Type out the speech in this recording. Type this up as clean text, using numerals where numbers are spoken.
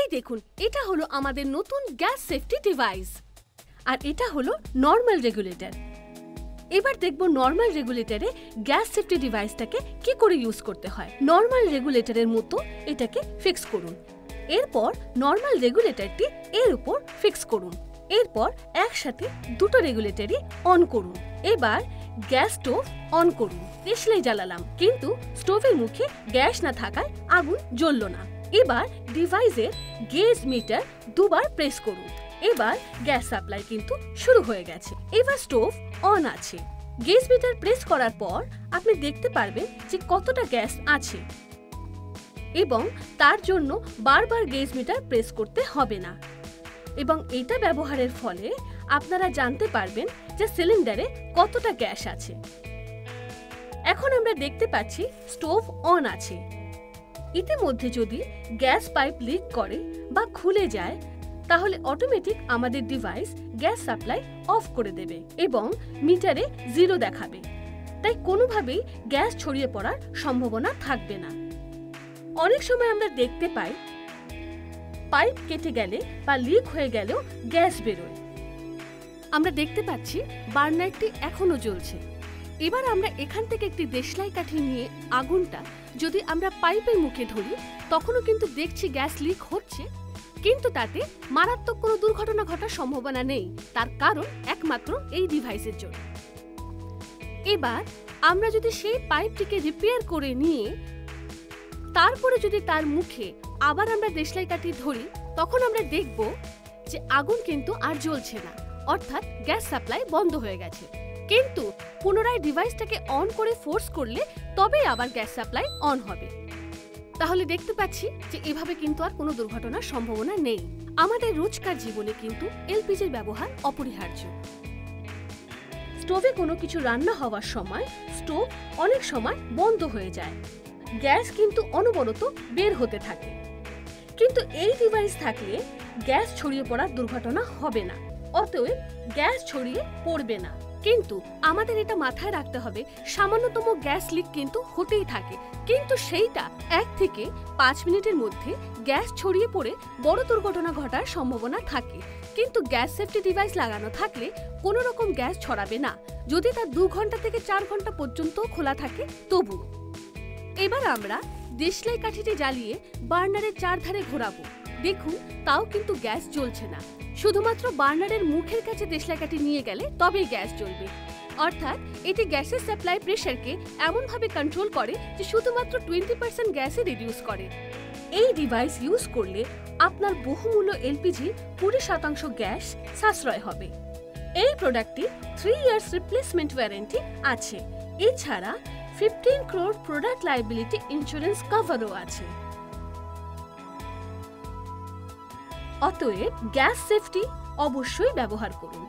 এই দেখুন, এটা হলো আমাদের নতুন গ্যাস সেফটি ডিভাইস, আর এটা হলো নর্মাল রেগুলেটর। এবার দেখব নর্মাল রেগুলেটরে গ্যাস সেফটি ডিভাইসটাকে কি করে ইউজ করতে হয়। নর্মাল রেগুলেটরের মতো এটাকে ফিক্স করুন। এরপর নর্মাল রেগুলেটরটি এর উপর ফিক্স করুন। এরপর একসাথে দুটো রেগুলেটরই অন করুন। এবার গ্যাস স্টোভ অন করুন। দেশলাই জ্বালালাম, কিন্তু স্টোভের মুখে গ্যাস না থাকায় আগুন জ্বলল না। এবার ডিভাইসের গেজ মিটার দুবার প্রেস করুন। এবার গ্যাস সাপ্লাই কিন্তু শুরু হয়ে গেছে। এবার স্টোভ অন আছে। গেজ মিটার প্রেস করার পর আপনি দেখতে পারবেন যে কতটা গ্যাস আছে, এবং তার জন্য বারবার গেজ মিটার প্রেস করতে হবে না। এবং এটা ব্যবহারের ফলে আপনারা জানতে পারবেন যে সিলিন্ডারে কতটা গ্যাস আছে। এখন আমরা দেখতে পাচ্ছি স্টোভ অন আছে। ইতিমধ্যে যদি গ্যাস পাইপ লিক করে বা খুলে যায়, তাহলে অটোমেটিক আমাদের ডিভাইস গ্যাস সাপ্লাই অফ করে দেবে এবং মিটারে 0 দেখাবে। তাই কোনোভাবেই গ্যাস ছড়িয়ে পড়ার সম্ভাবনা থাকবে না। অনেক সময় আমরা দেখতে পাই পাইপ কেটে গেলে বা লিক হয়ে গেলেও গ্যাস বেরোয়। আমরা দেখতে পাচ্ছি বার্নারটি এখনো জ্বলছে। এবার আমরা এখান থেকে একটি দেশলাই কাঠি নিয়ে আগুনটা যদি আমরা পাইপের মুখে ধরি, তখনও কিন্তু দেখছি গ্যাস লিক হচ্ছে, কিন্তু তাতে মারাত্মক কোনো দুর্ঘটনা ঘটার সম্ভাবনা নেই। তার কারণ একমাত্র এই ডিভাইসের জন্য। এবার আমরা যদি সেই পাইপটিকে রিপেয়ার করে নিয়ে তারপরে যদি তার মুখে আবার আমরা দেশলাই কাঠি ধরি, তখন আমরা দেখব যে আগুন কিন্তু আর জ্বলছে না, অর্থাৎ গ্যাস সাপ্লাই বন্ধ হয়ে গেছে। কিন্তু পুনরায় ডিভাইসটাকে অন করে ফোর্স করলে তবেই আবার গ্যাস সাপ্লাই অন হবে। তাহলে দেখতে পাচ্ছি যে এভাবে কিন্তু আর কোনো দুর্ঘটনার সম্ভাবনা নেই। আমাদের রোজকার জীবনে কিন্তু এলপিজির ব্যবহার অপরিহার্য। স্টোভে কোনো কিছু রান্না হওয়ার সময় স্টোভ অনেক সময় বন্ধ হয়ে যায়, গ্যাস কিন্তু অনবরত বের হতে থাকে। কিন্তু এই ডিভাইস থাকলে গ্যাস ছড়িয়ে পড়ার দুর্ঘটনা হবে না, অতএব গ্যাস ছড়িয়ে পড়বে না। কিন্তু আমাদের এটা মাথায় রাখতে হবে, সামান্যতম গ্যাস লিক কিন্তু হতেই থাকে, কিন্তু সেইটা 1 থেকে 5 মিনিটের মধ্যে গ্যাস ছড়িয়ে পড়ে বড় দুর্ঘটনা ঘটার সম্ভাবনা থাকে। কিন্তু গ্যাস সেফটি ডিভাইস লাগানো থাকলে কোনো রকম গ্যাস ছড়াবে না, যদি তা 2 ঘন্টা থেকে 4 ঘন্টা পর্যন্ত খোলা থাকে তবু। এবার আমরা দেশলাই কাঠিটি জ্বালিয়ে বার্নারের চারধারে ঘোরাবো। দেখুন, তাও কিন্তু গ্যাস জ্বলছে না। শুধুমাত্র বার্নারের মুখের কাছে দেশলাই কাঠি নিয়ে গেলে তবেই গ্যাস জ্বলবে। অর্থাৎ এটি গ্যাসের সাপ্লাই প্রেসারকে এমনভাবে কন্ট্রোল করে যে শুধুমাত্র 20% গ্যাসে রিডিউস করে। এই ডিভাইস ইউজ করলে আপনার বহুমূল্য এলপিজির 20% গ্যাস সাশ্রয় হবে। এই প্রোডাক্টটি 3 ইয়ার্স রিপ্লেসমেন্ট ওয়ারেন্টি আছে। এছাড়া 15 crore প্রোডাক্ট লায়াবিলিটি ইন্স্যুরেন্স কভারও আছে। অতএব গ্যাস সেফটি অবশ্যই ব্যবহার করুন।